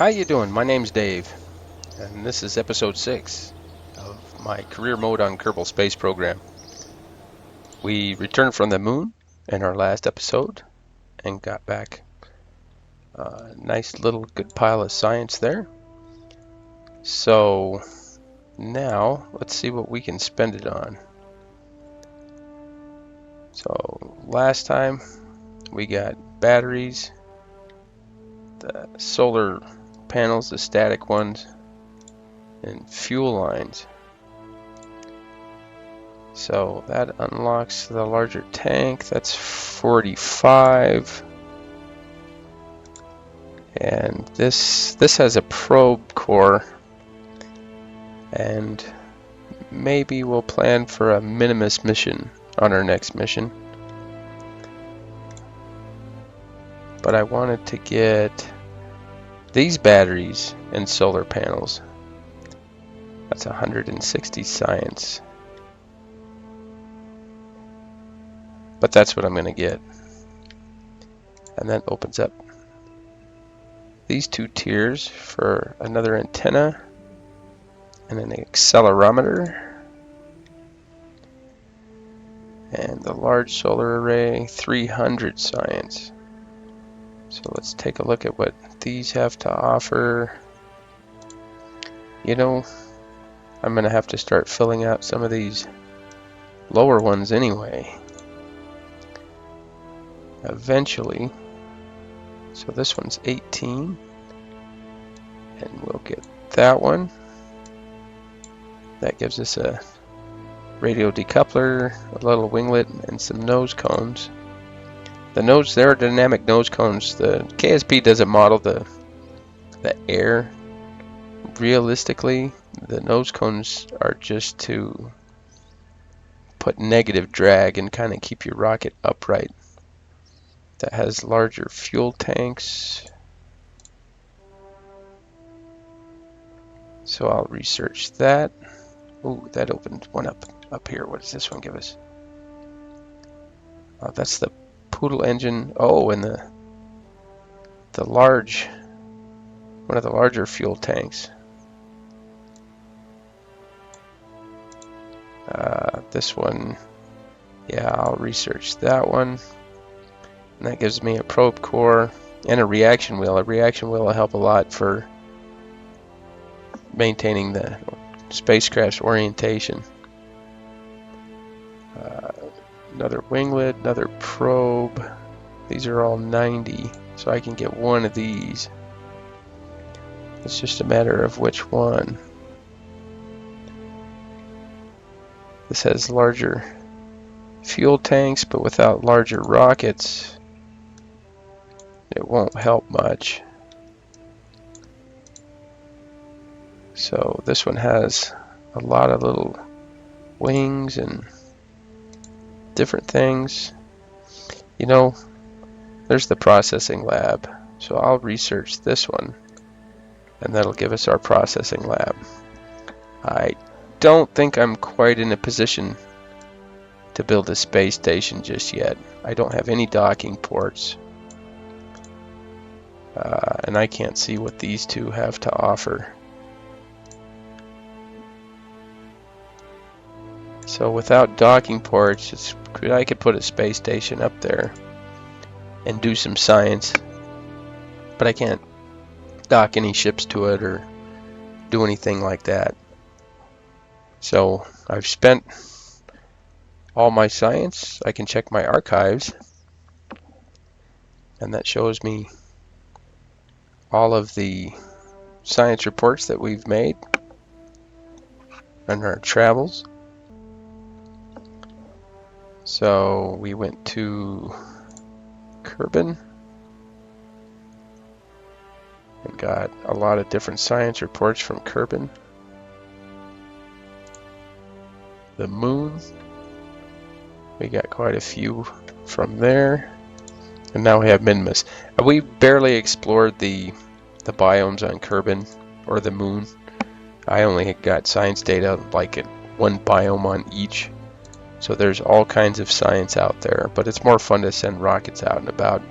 How you doing? My name's Dave, and this is episode 6 of my career mode on Kerbal Space Program. We returned from the moon in our last episode and got back a nice little good pile of science there. So now let's see what we can spend it on. So last time we got batteries, the solar panels, the static ones, and fuel lines. So that unlocks the larger tank. That's 45. And this has a probe core, and maybe we'll plan for a Minimus mission on our next mission. But I wanted to get these batteries and solar panels. That's 160 science. But that's what I'm going to get. And that opens up these two tiers for another antenna and an accelerometer. And the large solar array, 300 science. So let's take a look at what these have to offer. You know, I'm going to have to start filling out some of these lower ones anyway. Eventually. So this one's 18. And we'll get that one. That gives us a radio decoupler, a little winglet, and some nose cones. The nose, they're dynamic nose cones. The KSP doesn't model the air realistically. The nose cones are just to put negative drag and kind of keep your rocket upright. That has larger fuel tanks. So I'll research that. Ooh, that opened one up here. What does this one give us? Oh, that's the Poodle engine. Oh, and the large, one of the larger fuel tanks. This one, yeah, I'll research that one. And that gives me a probe core and a reaction wheel. A reaction wheel will help a lot for maintaining the spacecraft's orientation. Another winglet, another probe. These are all 90, so I can get one of these. It's just a matter of which one. This has larger fuel tanks, but without larger rockets, it won't help much. So this one has a lot of little wings and different things. You know, there's the processing lab. So I'll research this one, and that'll give us our processing lab. I don't think I'm quite in a position to build a space station just yet. I don't have any docking ports. And I can't see what these two have to offer. So without docking ports, I could put a space station up there and do some science, but I can't dock any ships to it or do anything like that. So I've spent all my science. I can check my archives, and that shows me all of the science reports that we've made on our travels. So we went to Kerbin and got a lot of different science reports from Kerbin. The moon, we got quite a few from there. And now we have Minimus. We barely explored the biomes on Kerbin or the moon. I only got science data like at one biome on each. So there's all kinds of science out there, but it's more fun to send rockets out and about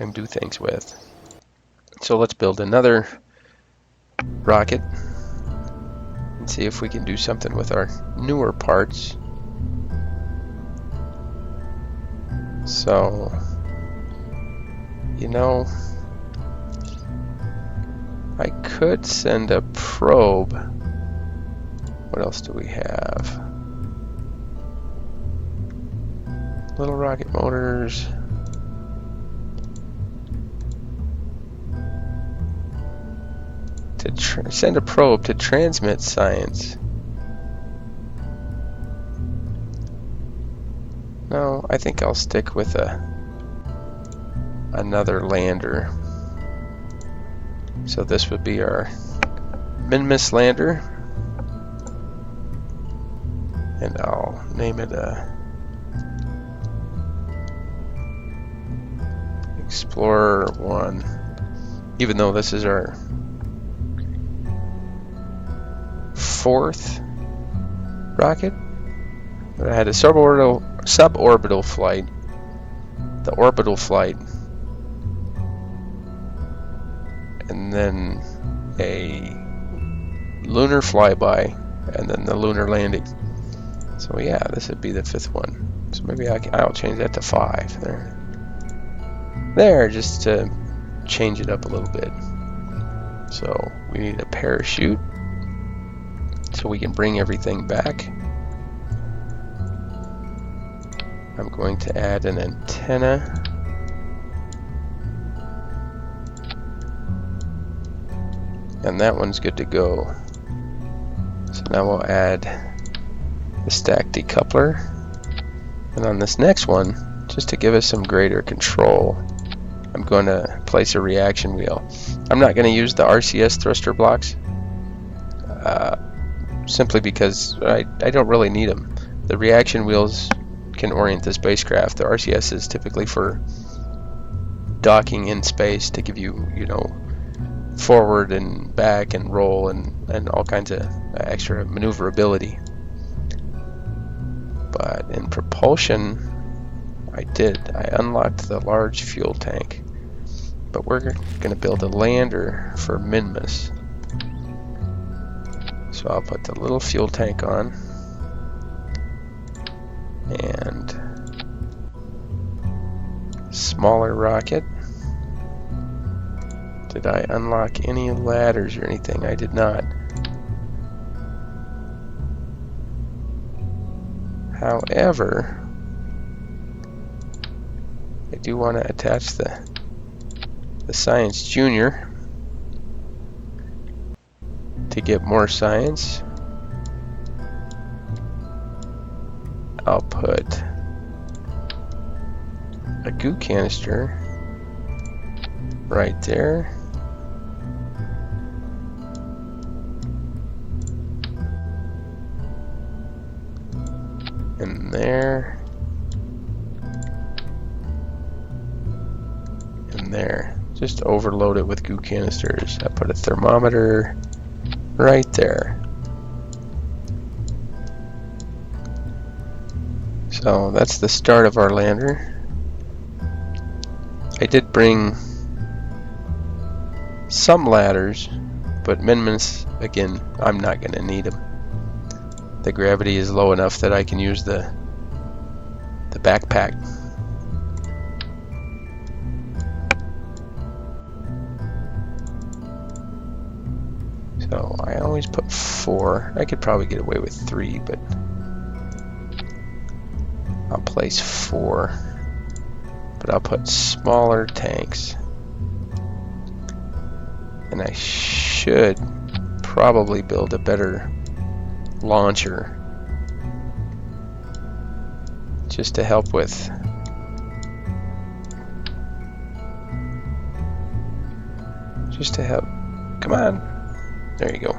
and do things with. So let's build another rocket and see if we can do something with our newer parts. So, you know, I could send a probe. What else do we have? Little rocket motors. To send a probe to transmit science. No, I think I'll stick with another lander. So this would be our Minmus lander, and I'll name it Explorer 1, even though this is our 4th rocket. But I had a suborbital flight, the orbital flight, and then a lunar flyby, and then the lunar landing. So yeah, this would be the 5th one. So maybe I'll change that to 5 there, just to change it up a little bit. So we need a parachute so we can bring everything back. I'm going to add an antenna. And that one's good to go. So now we'll add the stack decoupler. And on this next one, just to give us some greater control, I'm going to place a reaction wheel. I'm not going to use the RCS thruster blocks, simply because I don't really need them. The reaction wheels can orient the spacecraft. The RCS is typically for docking in space to give you, you know, forward and back and roll and all kinds of extra maneuverability. But in propulsion, I unlocked the large fuel tank. But we're going to build a lander for Minmus. So I'll put the little fuel tank on. And smaller rocket. Did I unlock any ladders or anything? I did not. However, I do want to attach the Science Junior to get more science. I'll put a goo canister right there. And there. And there. Just overload it with goo canisters. I put a thermometer right there. So that's the start of our lander. I did bring some ladders, but Minmus, again, I'm not going to need them. The gravity is low enough that I can use the backpack. So I always put 4. I could probably get away with 3, but I'll place 4. But I'll put smaller tanks. And I should probably build a better launcher just to help with come on, there you go,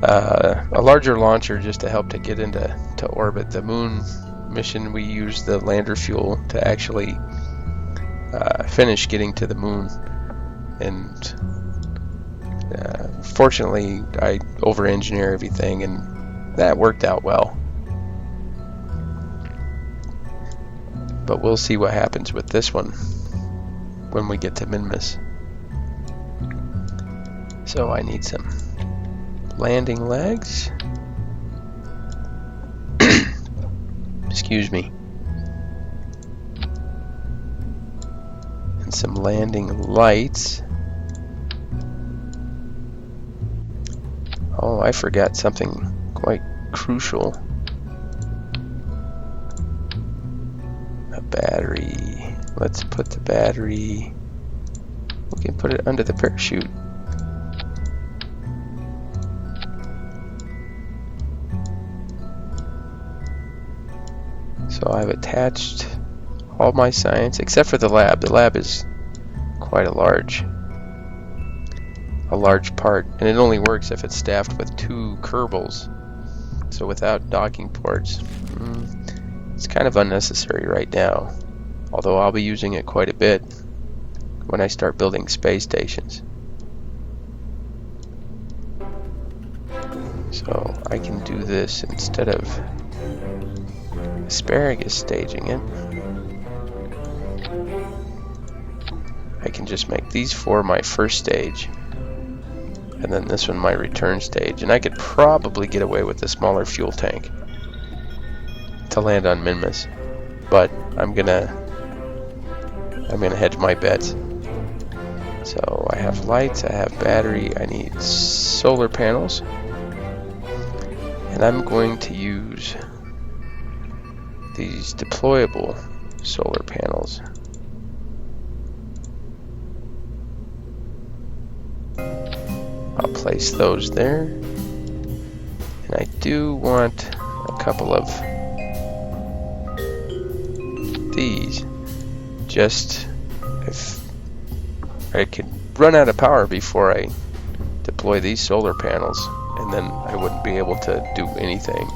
a larger launcher just to help to get into orbit. The moon mission, we used the lander fuel to actually finish getting to the moon, and fortunately I over-engineer everything, and that worked out well. But we'll see what happens with this one when we get to Minmus. So I need some landing legs. Excuse me. And some landing lights. Oh, I forgot something quite crucial. A battery. Let's put the battery. We can put it under the parachute. So I've attached all my science except for the lab. The lab is quite a large part, and it only works if it's staffed with 2 Kerbals. So without docking ports, it's kind of unnecessary right now, although I'll be using it quite a bit when I start building space stations. So I can do this instead of asparagus staging it. I can just make these 4 my first stage, and then this one my return stage, and I could probably get away with a smaller fuel tank to land on Minmus, but I'm gonna hedge my bets. So I have lights, I have battery, I need solar panels, and I'm going to use these deployable solar panels. I'll place those there, and I do want a couple of these, just if I could run out of power before I deploy these solar panels, and then I wouldn't be able to do anything.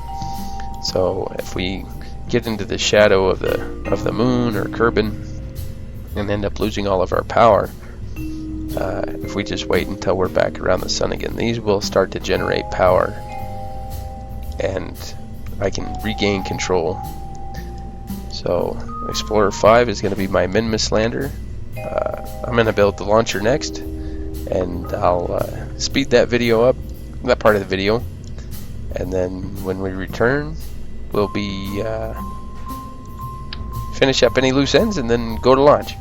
So if we get into the shadow of the moon or Kerbin and end up losing all of our power, if we just wait until we're back around the sun again, these will start to generate power, and I can regain control. So Explorer 5 is going to be my Minmus lander. I'm going to build the launcher next, and I'll speed that video up, that part of the video, and then when we return, we'll be finish up any loose ends and then go to launch.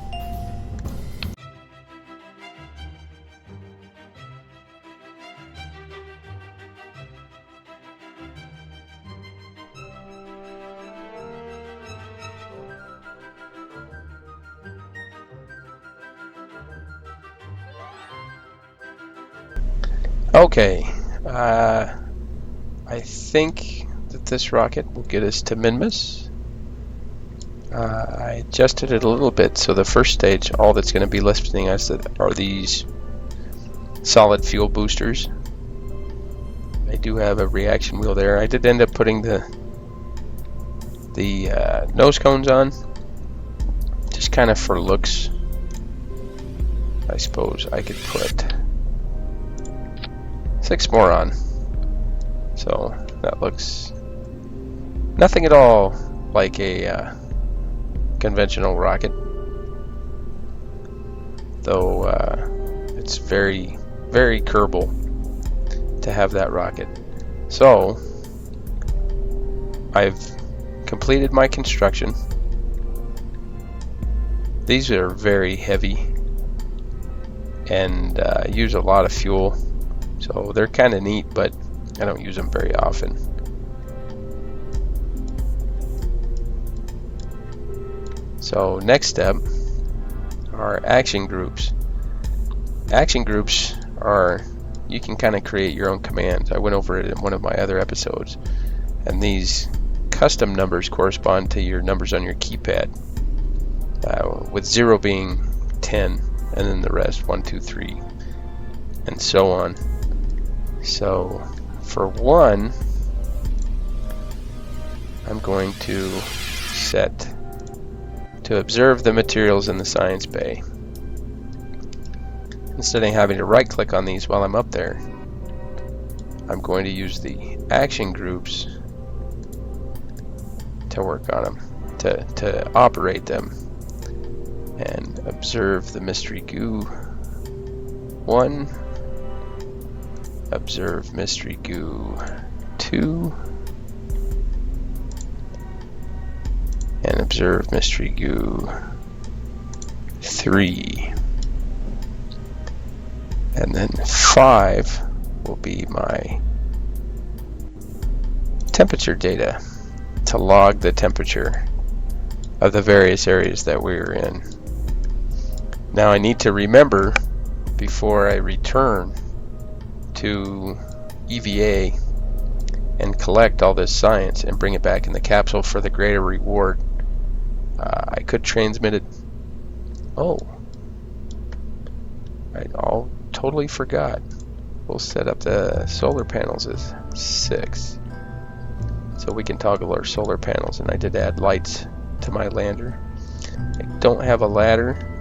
Okay, I think that this rocket will get us to Minmus. I adjusted it a little bit, so the first stage, all that's going to be listening us are these solid fuel boosters. I do have a reaction wheel there. I did end up putting the nose cones on, just kind of for looks. I suppose I could put 6 more on, so that looks nothing at all like a conventional rocket, though it's very, very Kerbal to have that rocket. So I've completed my construction. These are very heavy and use a lot of fuel, so they're kind of neat, but I don't use them very often. So next step are action groups. Action groups are, you can kind of create your own commands. I went over it in one of my other episodes, and these custom numbers correspond to your numbers on your keypad, with 0 being 10, and then the rest 1, 2, 3, and so on. So for 1, I'm going to set to observe the materials in the science bay. Instead of having to right click on these while I'm up there, I'm going to use the action groups to work on them, to operate them, and observe the mystery goo 1, observe mystery goo 2, and observe mystery goo 3. And then 5 will be my temperature data to log the temperature of the various areas that we're in. Now I need to remember before I return to EVA and collect all this science and bring it back in the capsule for the greater reward. I could transmit it. Oh, I totally forgot. We'll set up the solar panels as 6, so we can toggle our solar panels. And I did add lights to my lander. I don't have a ladder.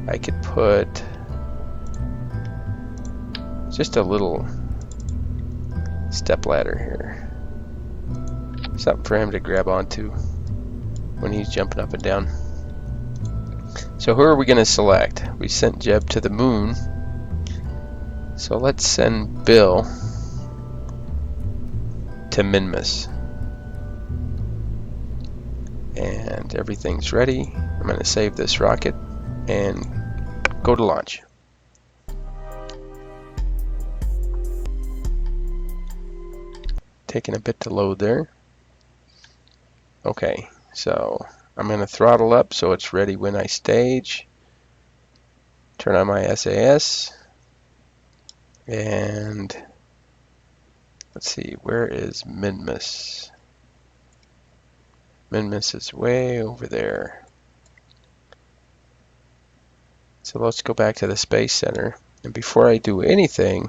I could put just a little step ladder here, something for him to grab onto when he's jumping up and down. So who are we going to select? We sent Jeb to the moon, so let's send Bill to Minmus. And everything's ready. I'm going to save this rocket and go to launch. Taking a bit to load there. Okay, so I'm going to throttle up so it's ready when I stage. Turn on my SAS. And let's see, where is Minmus? Minmus is way over there. So let's go back to the Space Center. And before I do anything,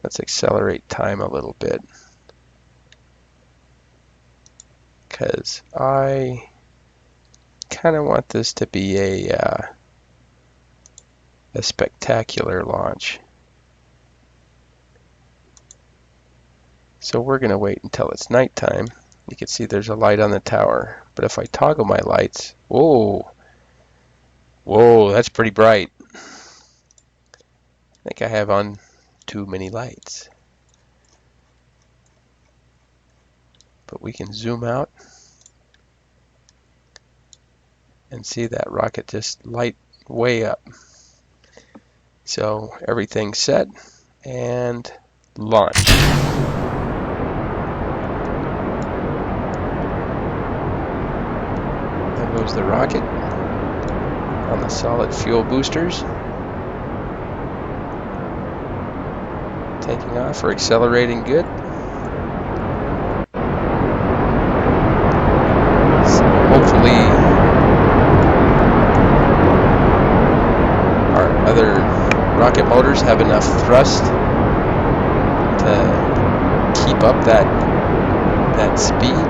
let's accelerate time a little bit, because I kind of want this to be a spectacular launch. So we're going to wait until it's nighttime. You can see there's a light on the tower, but if I toggle my lights, whoa, that's pretty bright. I think I have on too many lights. But we can zoom out and see that rocket just light way up. So everything's set and launch. There goes the rocket on the solid fuel boosters. Taking off, we're accelerating good. So hopefully our other rocket motors have enough thrust to keep up that speed.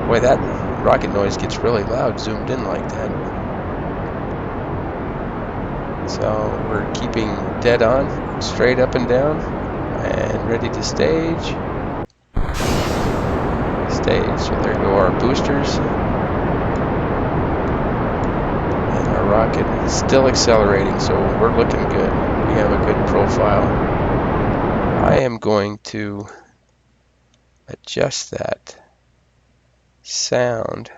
Boy, that rocket noise gets really loud zoomed in like that. So we're keeping dead on, straight up and down, and ready to stage. So there go our boosters. And our rocket is still accelerating, so we're looking good. We have a good profile. I am going to adjust that sound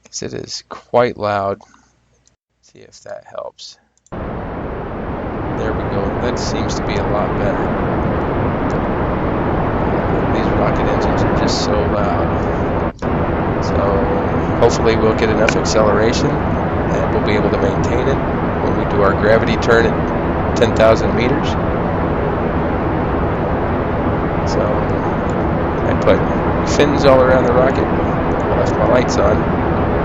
because it is quite loud. See if that helps. There we go. That seems to be a lot better. These rocket engines are just so loud. So hopefully we'll get enough acceleration and we'll be able to maintain it when we do our gravity turn at 10,000 meters. So I put fins all around the rocket. I left my lights on.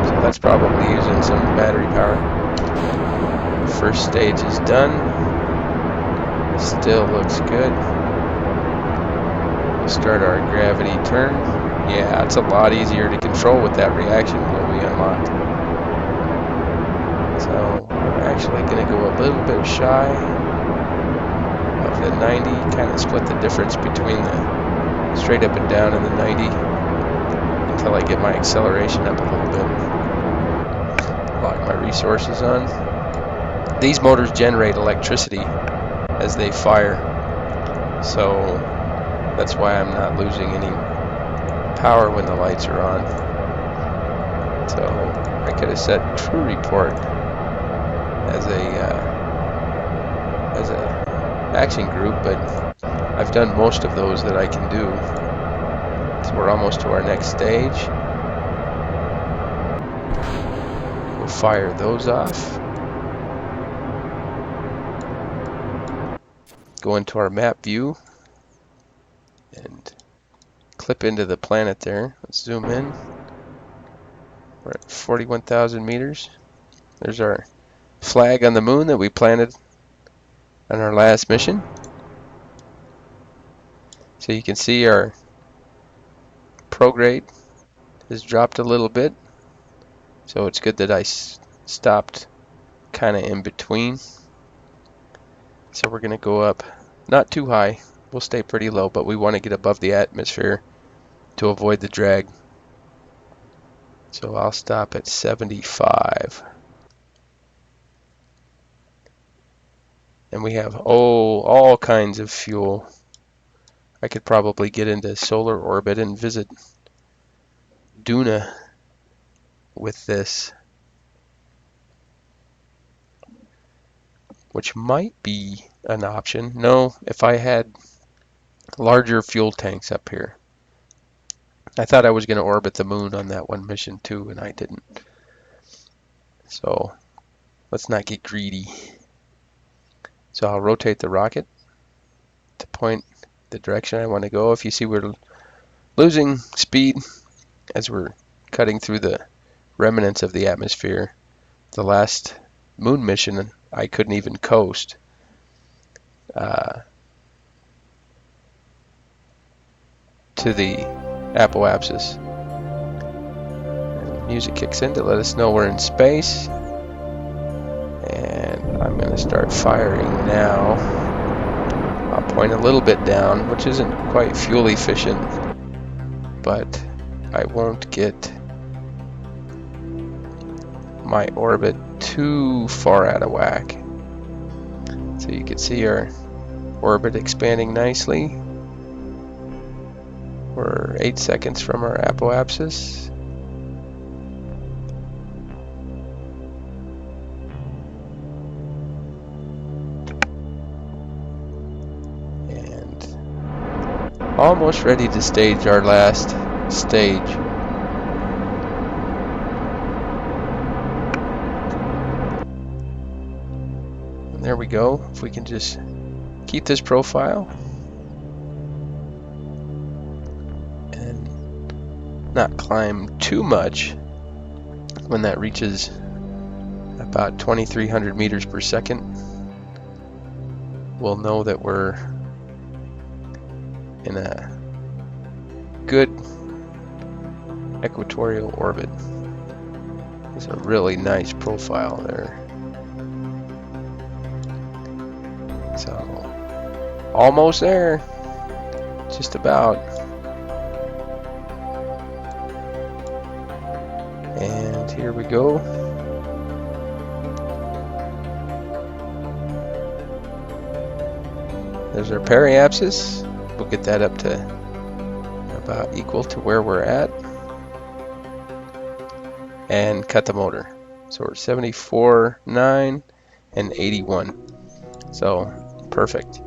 So that's probably using some battery power. First stage is done. Still looks good. We'll start our gravity turn. Yeah, it's a lot easier to control with that reaction wheel we unlocked. So I'm actually going to go a little bit shy of the 90, kind of split the difference between the straight up and down and the 90 until I get my acceleration up a little bit. Lock my resources on. these motors generate electricity as they fire, so that's why I'm not losing any power when the lights are on. So I could have set true report as a action group, but I've done most of those that I can do. So we're almost to our next stage. We'll fire those off. Go into our map view and clip into the planet there. Let's zoom in. We're at 41,000 meters. There's our flag on the moon that we planted on our last mission. So you can see our prograde has dropped a little bit. So it's good that I stopped kind of in between. So we're going to go up, not too high. We'll stay pretty low, but we want to get above the atmosphere to avoid the drag. So I'll stop at 75. And we have all kinds of fuel. I could probably get into solar orbit and visit Duna with this, which might be an option. No, if I had larger fuel tanks up here. I thought I was going to orbit the moon on that one mission too, and I didn't. So let's not get greedy. So I'll rotate the rocket to point the direction I want to go. If you see we're losing speed as we're cutting through the remnants of the atmosphere. The last moon mission I couldn't even coast. To the apoapsis. And music kicks in to let us know we're in space. And I'm going to start firing now. I'll point a little bit down, which isn't quite fuel efficient, but I won't get my orbit too far out of whack. So you can see our orbit expanding nicely. We're 8 seconds from our apoapsis. And almost ready to stage our last stage. And there we go. If we can just keep this profile and not climb too much when that reaches about 2,300 meters per second, we'll know that we're in a good equatorial orbit. It's a really nice profile there. So almost there, just about. And here we go. There's our periapsis. We'll get that up to about equal to where we're at. And cut the motor. So we're 74, 9, and 81. So perfect.